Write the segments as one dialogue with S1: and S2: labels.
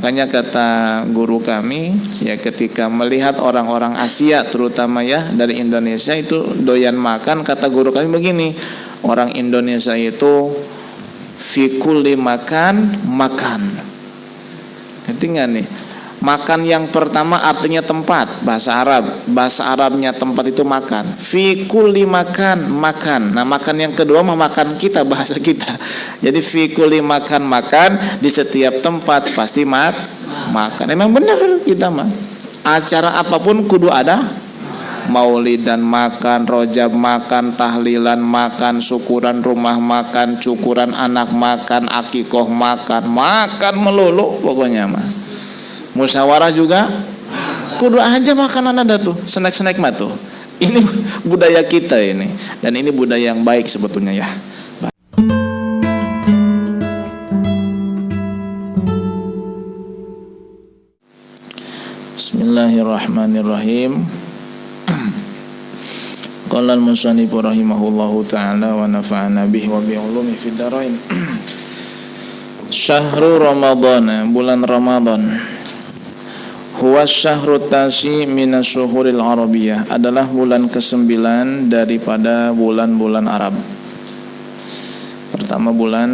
S1: Makanya kata guru kami, ya ketika melihat orang-orang Asia terutama ya dari Indonesia itu doyan makan, kata guru kami begini, orang Indonesia itu fi kulli makan makan. Ngerti nggak nih? Makan yang pertama artinya tempat, bahasa Arab. Bahasa Arabnya tempat itu makan. Fi kulli makan makan. Nah, makan yang kedua mah makan kita, bahasa kita. Jadi fi kulli makan makan, di setiap tempat pasti makan. Emang benar kita mah. Acara apapun kudu ada maulidan makan, rojab makan, tahlilan makan, syukuran rumah makan, cukuran anak makan, akikoh makan, makan melulu pokoknya mah. Musyawarah juga kudu aja makanan ada tuh, snack-snack mah tuh. Ini budaya kita ini, dan ini budaya yang baik sebetulnya ya. Bismillahirrahmanirrahim. Qala al-musannif rahimahullahu ta'ala wa nafa'ana bihi wa bi ulumi fid dharain. Syahrul Ramadan, bulan Ramadan. Huwa syahrut tasi minas syuhuril arabiyah, adalah bulan ke-9 daripada bulan-bulan Arab. Pertama bulan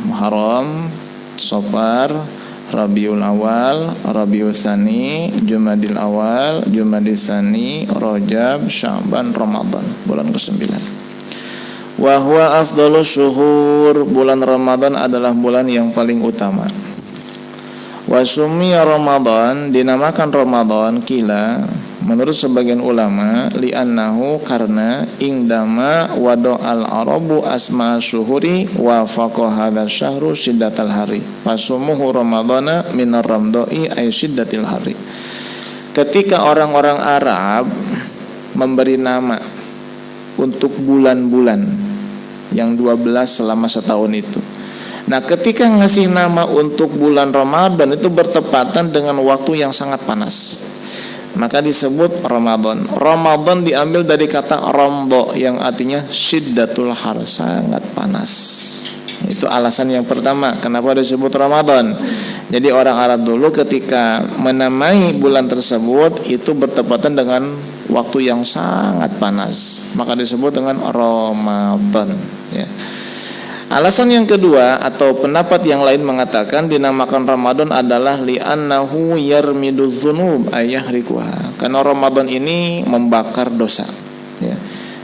S1: Muharram, Safar, Rabiul Awal, Rabiul Tsani, Jumadil Awal, Jumadil Tsani, Rajab, Sya'ban, Ramadan, bulan ke-9. Wa huwa afdhalus syuhur, bulan Ramadan adalah bulan yang paling utama. Wa summiya Ramadan, dinamakan Ramadan kila menurut sebagian ulama li'annahu, karena indama wado'al arabu asma syuhuri wa faqa hadha syahru siddatal hari fasumuhu ramadana minar ramdoi ay siddatil hari. Ketika orang-orang Arab memberi nama untuk bulan-bulan yang 12 selama setahun itu, nah ketika ngasih nama untuk bulan Ramadan itu bertepatan dengan waktu yang sangat panas, maka disebut Ramadan. Ramadan diambil dari kata ramdo yang artinya syiddatul har, sangat panas. Itu alasan yang pertama kenapa disebut Ramadan. Jadi orang Arab dulu ketika menamai bulan tersebut itu bertepatan dengan waktu yang sangat panas, maka disebut dengan Ramadan ya. Alasan yang kedua atau pendapat yang lain mengatakan dinamakan Ramadan adalah li'annahu yarmiduz dzunub ayahrikuha, karena Ramadan ini membakar dosa ya.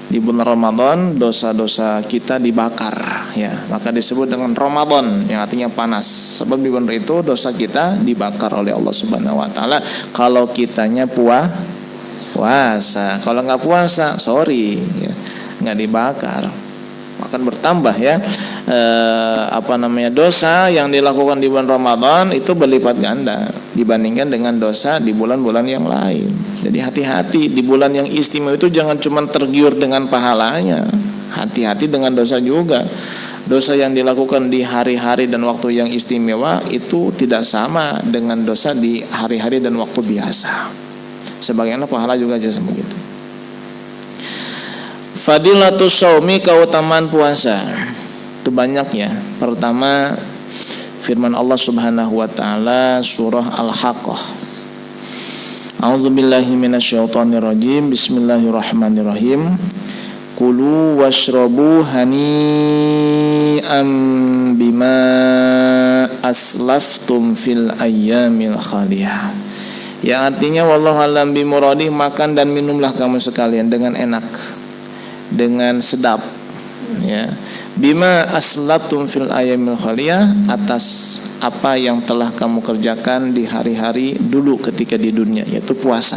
S1: Di bulan Ramadan dosa-dosa kita dibakar ya, maka disebut dengan Ramadan yang artinya panas. Sebab di bulan itu dosa kita dibakar oleh Allah Subhanahu wa taala kalau kitanya puasa. Kalau nggak puasa sorry ya, nggak dibakar, akan bertambah ya dosa yang dilakukan di bulan Ramadan itu berlipat ganda dibandingkan dengan dosa di bulan-bulan yang lain. Jadi hati-hati di bulan yang istimewa itu, jangan cuma tergiur dengan pahalanya, hati-hati dengan dosa juga. Dosa yang dilakukan di hari-hari dan waktu yang istimewa itu tidak sama dengan dosa di hari-hari dan waktu biasa. Sebagaimana pahala juga aja begitu. Fadilatus shaumi, keutamaan puasa itu banyak ya. Pertama firman Allah Subhanahu wa taala surah Al-Haqqah. A'udzubillahi minasyaitonir rajim. Bismillahirrahmanirrahim. Kulu washrabu hani'an bima aslaftum fil ayyamil khaliyah. Yang artinya wallahu a'lam bimuradih, makan dan minumlah kamu sekalian dengan enak, dengan sedap ya. Bima aslaftum fil ayyamil khaliyah, atas apa yang telah kamu kerjakan di hari-hari dulu ketika di dunia, yaitu puasa.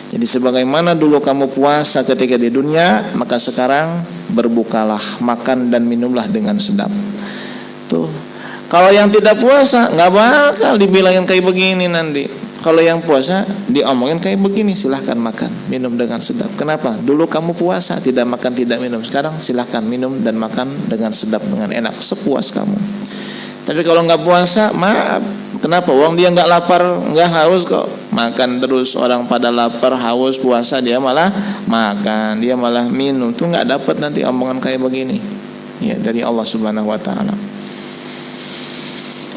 S1: Jadi sebagaimana dulu kamu puasa ketika di dunia, maka sekarang berbukalah, makan dan minumlah dengan sedap. Tuh. Kalau yang tidak puasa nggak bakal dibilangin kayak begini nanti. Kalau yang puasa diomongin kayak begini, silahkan makan, minum dengan sedap. Kenapa? Dulu kamu puasa, tidak makan, tidak minum. Sekarang silahkan minum dan makan dengan sedap, dengan enak, sepuas kamu. Tapi kalau nggak puasa, maaf. Kenapa? Wong dia nggak lapar, nggak haus kok. Makan terus, orang pada lapar, haus, puasa, dia malah makan, dia malah minum. Tuh nggak dapat nanti omongan kayak begini. Ya, dari Allah Subhanahu wa taala.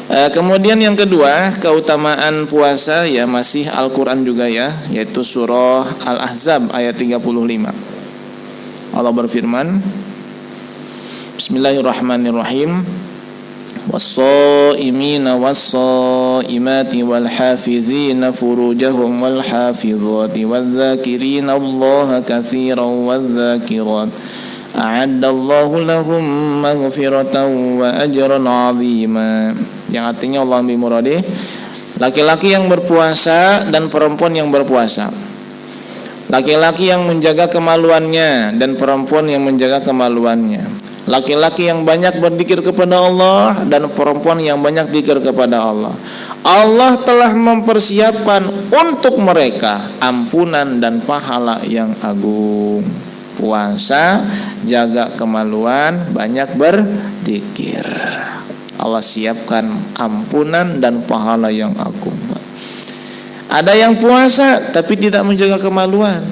S1: Kemudian yang kedua, keutamaan puasa ya masih Al-Qur'an juga ya, yaitu surah Al-Ahzab ayat 35. Allah berfirman, Bismillahirrahmanirrahim. Was-shaimina was-shaimati wal-hafizina furujahum wal-hafizati wadz-dzakirina Allaha katsiran wadz-dzakirat a'addallahu lahum maghfiratan wa ajran 'azima. Yang artinya Allah bimuradi, laki-laki yang berpuasa dan perempuan yang berpuasa, laki-laki yang menjaga kemaluannya dan perempuan yang menjaga kemaluannya, laki-laki yang banyak berzikir kepada Allah dan perempuan yang banyak zikir kepada Allah. Allah telah mempersiapkan untuk mereka ampunan dan pahala yang agung. Puasa, jaga kemaluan, banyak berzikir. Allah siapkan ampunan dan pahala yang agung. Ada yang puasa tapi tidak menjaga kemaluan.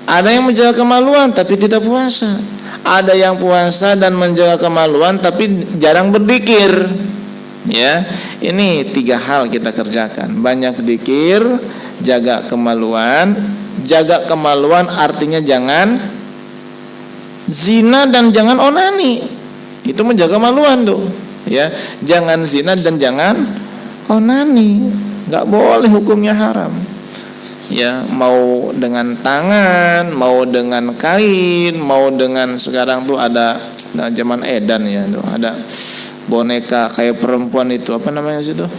S1: Ada yang menjaga kemaluan tapi tidak puasa. Ada yang puasa dan menjaga kemaluan tapi jarang berzikir. Ya, ini 3 hal kita kerjakan. Banyak zikir, jaga kemaluan. Jaga kemaluan artinya jangan zina dan jangan onani. Itu menjaga kemaluan tuh. Ya, jangan zina dan jangan onani. Enggak boleh, hukumnya haram. Ya, mau dengan tangan, mau dengan kain, mau dengan sekarang tuh ada zaman edan ya tuh, ada boneka kayak perempuan itu, apa namanya sih tuh?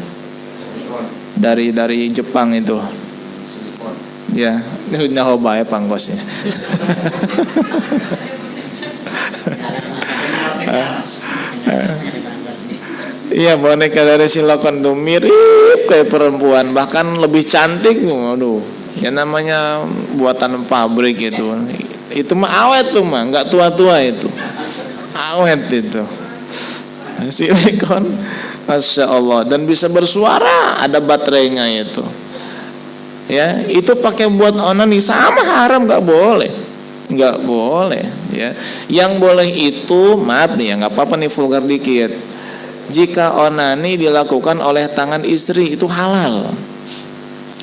S1: Dari Jepang itu. Ya, ini nyahoba ya pangkosnya. Iya, boneka dari silikon tuh mirip kayak perempuan, bahkan lebih cantik. Waduh, ya namanya buatan pabrik itu. Itu mah awet tuh mah, nggak tua-tua itu. Awet itu. Silikon, Masya Allah, dan bisa bersuara, ada baterainya itu. Ya, itu pakai buat onani, sama haram, nggak boleh. Nggak boleh ya. Yang boleh itu, maaf nih ya, nggak apa-apa nih vulgar dikit. Jika onani dilakukan oleh tangan istri itu halal.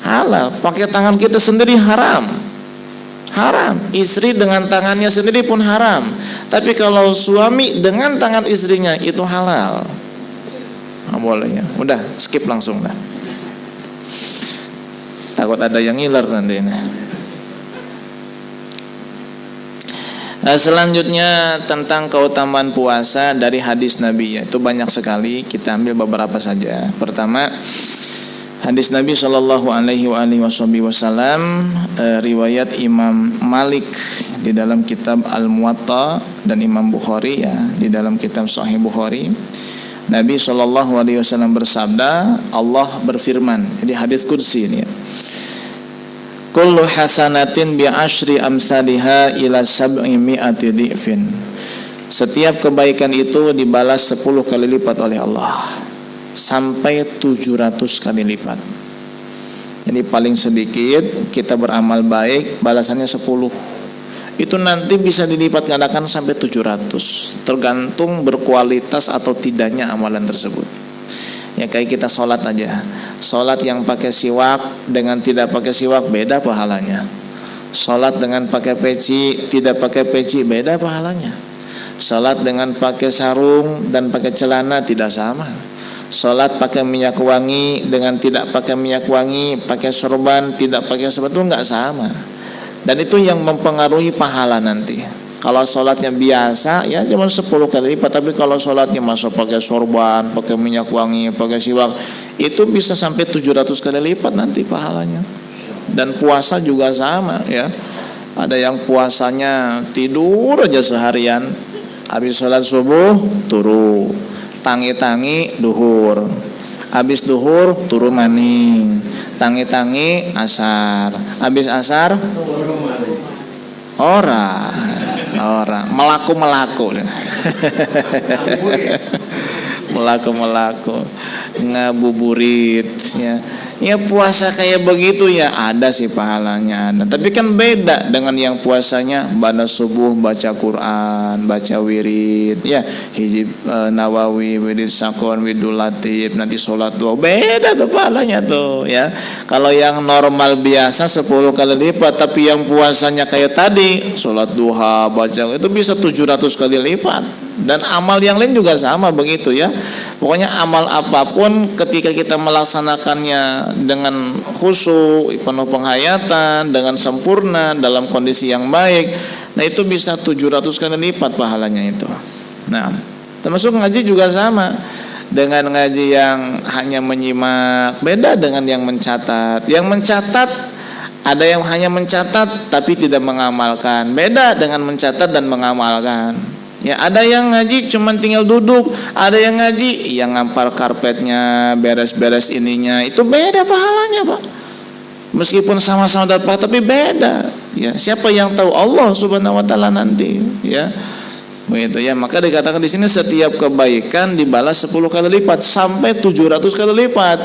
S1: Halal. Pakai tangan kita sendiri haram. Haram. Istri dengan tangannya sendiri pun haram. Tapi kalau suami dengan tangan istrinya itu halal. Nggak boleh ya. Udah, skip langsung dah. Takut ada yang ngiler nanti ini. Nah, selanjutnya tentang keutamaan puasa dari hadis Nabi, yaitu banyak sekali, kita ambil beberapa saja. Pertama, hadis Nabi Shallallahu Alaihi Wasallam, riwayat Imam Malik di dalam kitab Al-Muwatta dan Imam Bukhari ya di dalam kitab Sahih Bukhari. Nabi Shallallahu Alaihi Wasallam bersabda, Allah berfirman, jadi hadis qudsi ini ya. Kullu hasanatin bi asyri amsalha ila sab'i mi'ati dhi'fin. Setiap kebaikan itu dibalas 10 kali lipat oleh Allah, sampai 700 kali lipat. Jadi paling sedikit kita beramal baik, balasannya 10. Itu nanti bisa dilipat gandakan sampai 700, tergantung berkualitas atau tidaknya amalan tersebut. Ya kayak kita sholat aja, sholat yang pakai siwak dengan tidak pakai siwak beda pahalanya. Sholat dengan pakai peci, tidak pakai peci beda pahalanya. Sholat dengan pakai sarung dan pakai celana tidak sama. Sholat pakai minyak wangi dengan tidak pakai minyak wangi, pakai sorban, tidak pakai sorban itu nggak sama. Dan itu yang mempengaruhi pahala nanti. Kalau sholatnya biasa ya cuma 10 kali lipat. Tapi kalau sholatnya masuk pakai sorban, pakai minyak wangi, pakai siwak, itu bisa sampai 700 kali lipat nanti pahalanya. Dan puasa juga sama ya. Ada yang puasanya tidur aja seharian, habis sholat subuh turu, tangi-tangi duhur, habis duhur turu maning, tangi-tangi asar, habis asar orang melaku melaku ngabuburit ya. Ya puasa kayak begitu ya ada sih pahalanya ada. Tapi kan beda dengan yang puasanya pada subuh baca Quran, baca wirid ya, hijib nawawi, wirid sakon, widul latif, nanti sholat doa. Beda tuh pahalanya tuh ya. Kalau yang normal biasa 10 kali lipat, tapi yang puasanya kayak tadi sholat duha, baca itu bisa 700 kali lipat. Dan amal yang lain juga sama begitu ya. Pokoknya amal apapun ketika kita melaksanakannya dengan khusyuk, penuh penghayatan, dengan sempurna, dalam kondisi yang baik, nah itu bisa 700 kali lipat pahalanya itu. Nah, termasuk ngaji juga sama. Dengan ngaji yang hanya menyimak, beda dengan yang mencatat. Yang mencatat ada yang hanya mencatat tapi tidak mengamalkan. Beda dengan mencatat dan mengamalkan. Ya, ada yang ngaji cuman tinggal duduk, ada yang ngaji yang ngampar karpetnya, beres-beres ininya, itu beda pahalanya, Pak. Meskipun sama-sama dapat tapi beda. Ya, siapa yang tahu? Allah Subhanahu wa taala nanti, ya. Begitu ya, maka dikatakan di sini setiap kebaikan dibalas 10 kali lipat sampai 700 kali lipat.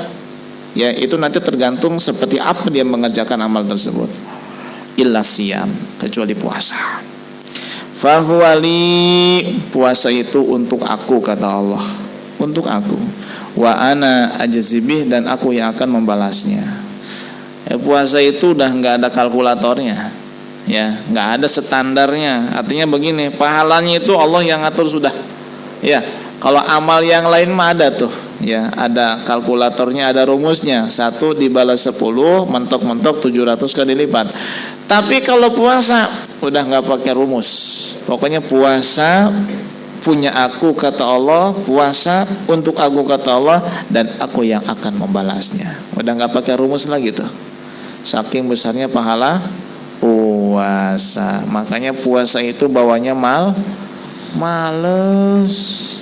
S1: Ya, itu nanti tergantung seperti apa dia mengerjakan amal tersebut. Illa siyam, kecuali puasa. Fahuwali, puasa itu untuk aku kata Allah, untuk aku. Wa ana ajzibih, dan aku yang akan membalasnya. Puasa itu udah nggak ada kalkulatornya, ya, nggak ada standarnya. Artinya begini, pahalanya itu Allah yang ngatur sudah. Ya, kalau amal yang lain mah ada tuh, ya, ada kalkulatornya, ada rumusnya. 1 dibalas 10, mentok-mentok 700 kali lipat. Tapi kalau puasa udah nggak pakai rumus. Pokoknya puasa punya aku kata Allah, puasa untuk aku kata Allah, dan aku yang akan membalasnya. Udah nggak pakai rumus lagi tuh. Saking besarnya pahala puasa. Makanya puasa itu bawanya males.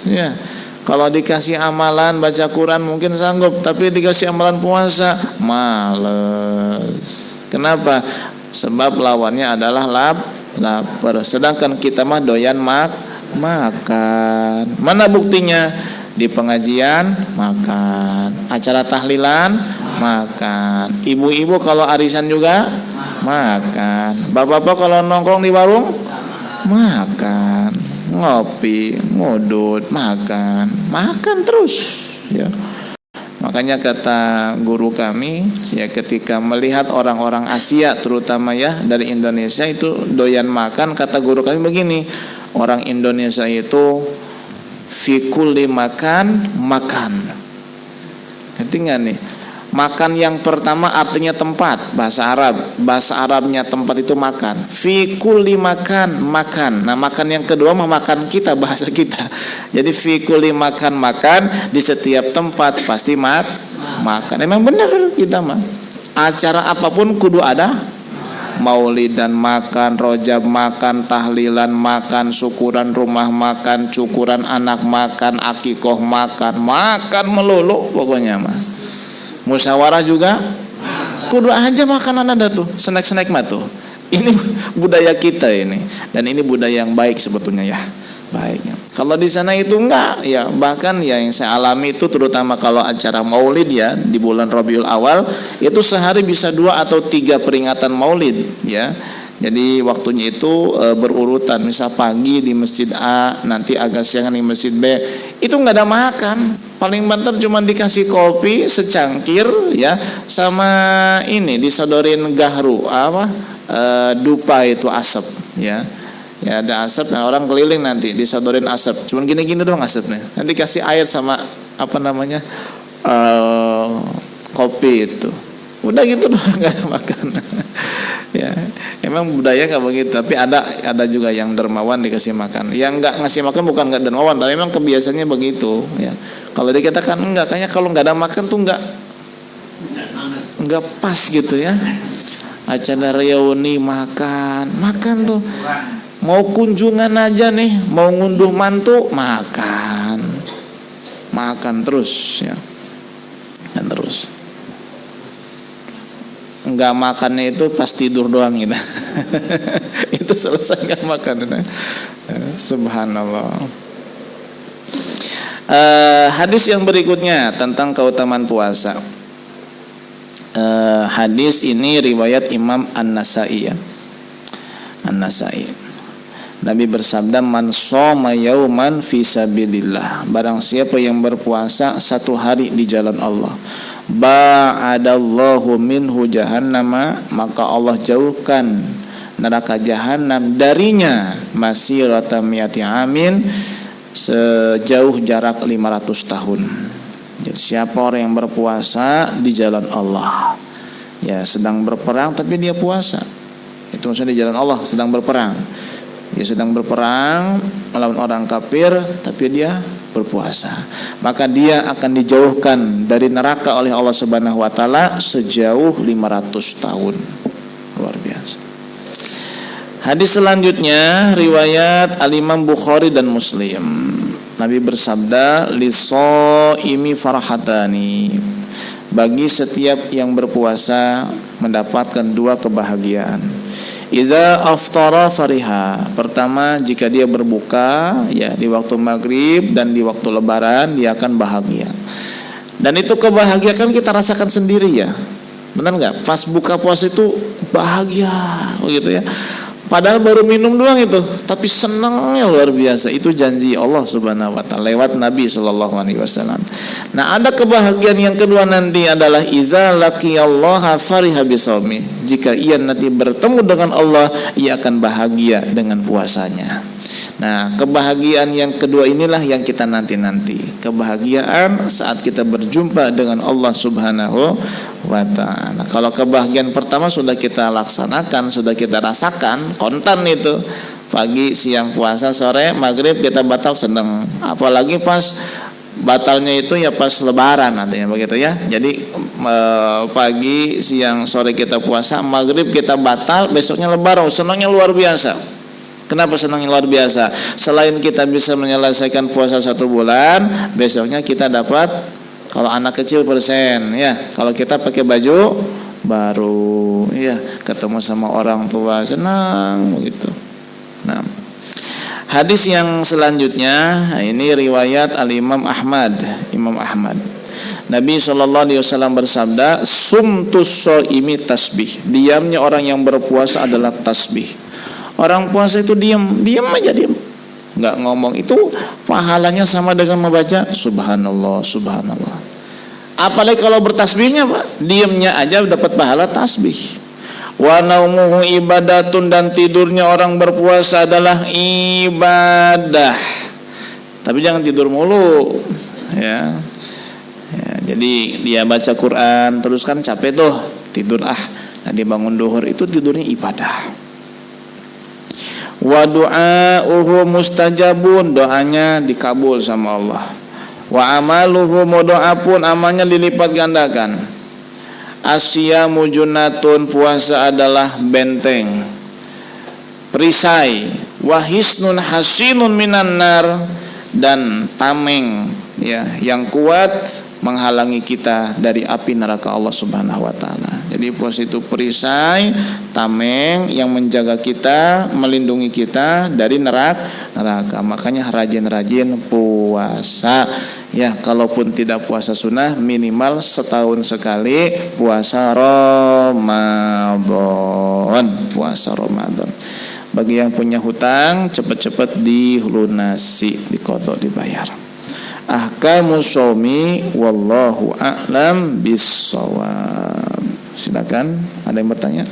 S1: Ya. Kalau dikasih amalan baca Quran mungkin sanggup, tapi dikasih amalan puasa males. Kenapa? Sebab lawannya adalah lapar. Sedangkan kita mah doyan makan. Mana buktinya? Di pengajian makan, acara tahlilan makan, ibu-ibu kalau arisan juga makan, bapak-bapak kalau nongkrong di warung makan, ngopi, ngudut, makan terus ya. Makanya kata guru kami ya, ketika melihat orang-orang Asia terutama ya dari Indonesia itu doyan makan, kata guru kami begini, orang Indonesia itu fi kulli makan. Ngerti nggak nih? Makan yang pertama artinya tempat, bahasa Arab. Bahasa Arabnya tempat itu makan. Fi kulli makan. Nah, makan yang kedua mah makan kita, bahasa kita. Jadi fi kulli makan, di setiap tempat pasti makan. Emang benar kita mah. Acara apapun kudu ada. Maulidan makan, rojab makan, tahlilan makan, syukuran rumah makan, cukuran anak makan, akikoh makan melulu pokoknya mah. Musyawarah juga kudu aja makanan ada tuh, snack mah tuh. Ini budaya kita ini, dan ini budaya yang baik sebetulnya ya. Baiknya. Kalau di sana itu enggak ya, bahkan ya yang saya alami itu terutama kalau acara Maulid ya di bulan Rabiul Awal itu sehari bisa 2 atau 3 peringatan Maulid ya. Jadi waktunya itu berurutan, misal pagi di masjid A, nanti agak siangan di masjid B. Itu enggak ada makan. Paling banter cuma dikasih kopi secangkir ya, sama ini disodorin gahru dupa itu asap ya. Ya ada asap, nah orang keliling nanti disodorin asap. Cuman gini-gini doang asapnya. Nanti kasih air sama kopi itu. Udah gitu doang, nggak ada makan. Ya, emang budaya nggak begitu. Tapi ada juga yang dermawan dikasih makan. Yang nggak ngasih makan bukan nggak dermawan, tapi memang kebiasaannya begitu. Ya, kalau dikatakan enggak, kayaknya kalau nggak ada makan tuh nggak pas gitu ya. Acara reuni makan tuh. Mau kunjungan aja nih, mau ngunduh mantu makan terus ya, dan terus. Enggak makannya itu pas tidur doang gitu. Itu selesai enggak makan. Subhanallah. Hadis yang berikutnya tentang keutamaan puasa. Hadis ini riwayat Imam An-Nasai ya. An-Nasai. Nabi bersabda, man shoma yauman fi sabilillah, barang siapa yang berpuasa satu hari di jalan Allah, ba'adallahu minhu jahannama, maka Allah jauhkan neraka jahanam darinya masirata mi'ati amin, sejauh jarak 500 tahun. Jadi siapa orang yang berpuasa di jalan Allah, ya sedang berperang tapi dia puasa, itu maksudnya di jalan Allah, sedang berperang. Dia sedang berperang melawan orang kafir tapi dia berpuasa, maka dia akan dijauhkan dari neraka oleh Allah Subhanahu wa taala sejauh 500 tahun. Luar biasa. Hadis selanjutnya riwayat Al-Imam Bukhari dan Muslim. Nabi bersabda, lis-shaimi farhatani, bagi setiap yang berpuasa mendapatkan dua kebahagiaan. Idza aftara fariha, pertama jika dia berbuka ya di waktu maghrib dan di waktu lebaran dia akan bahagia. Dan itu kebahagiaan kita rasakan sendiri ya. Benar enggak? Pas buka puasa itu bahagia begitu ya. Padahal baru minum doang itu, tapi senangnya luar biasa. Itu janji Allah Subhanahu wa taala lewat Nabi sallallahu alaihi wasallam. Nah, ada kebahagiaan yang kedua nanti adalah iza laqiyallaha fariha bisawmi. Jika ia nanti bertemu dengan Allah, ia akan bahagia dengan puasanya. Nah, kebahagiaan yang kedua inilah yang kita nanti-nanti. Kebahagiaan saat kita berjumpa dengan Allah Subhanahu wa ta'ala. Kalau kebahagiaan pertama sudah kita laksanakan, sudah kita rasakan, kontan itu. Pagi, siang puasa, sore, maghrib kita batal, senang. Apalagi pas batalnya itu ya pas lebaran nantinya begitu ya. Jadi pagi, siang, sore kita puasa, maghrib kita batal, besoknya lebaran, senangnya luar biasa. Kenapa senangnya luar biasa? Selain kita bisa menyelesaikan puasa 1 bulan, besoknya kita dapat, kalau anak kecil persen ya, kalau kita pakai baju baru ya, ketemu sama orang tua senang begitu. Nah, hadis yang selanjutnya ini riwayat Al-Imam Ahmad, Imam Ahmad. Nabi SAW bersabda, sumtus shaimi tasbih, diamnya orang yang berpuasa adalah tasbih. Orang puasa itu diam aja, nggak ngomong, itu pahalanya sama dengan membaca subhanallah, subhanallah. Apalagi kalau bertasbihnya Pak, diamnya aja dapat pahala tasbih. Wa naumuhu ibadatun, dan tidurnya orang berpuasa adalah ibadah. Tapi jangan tidur mulu ya. Jadi dia baca Quran terus kan capek tuh, tidur nanti bangun duhur, itu tidurnya ibadah. Wa du'auhu mustajabun, doanya dikabul sama Allah. Wa amaluhu, doa pun amalnya dilipat gandakan. Asyamu junnatun, puasa adalah benteng, perisai. Wa hisnun hasinun minan nar, dan tameng ya yang kuat menghalangi kita dari api neraka Allah Subhanahu wa taala. Jadi puasa itu perisai, tameng yang menjaga kita, melindungi kita dari neraka. Makanya rajin-rajin puasa. Ya, kalaupun tidak puasa sunnah, minimal setahun sekali puasa Ramadan. Puasa Ramadan. Bagi yang punya hutang, cepat-cepat dilunasi, diqadha, dibayar. Ahkamus shaumi wallahu a'lam bissawab. Silakan, ada yang bertanya?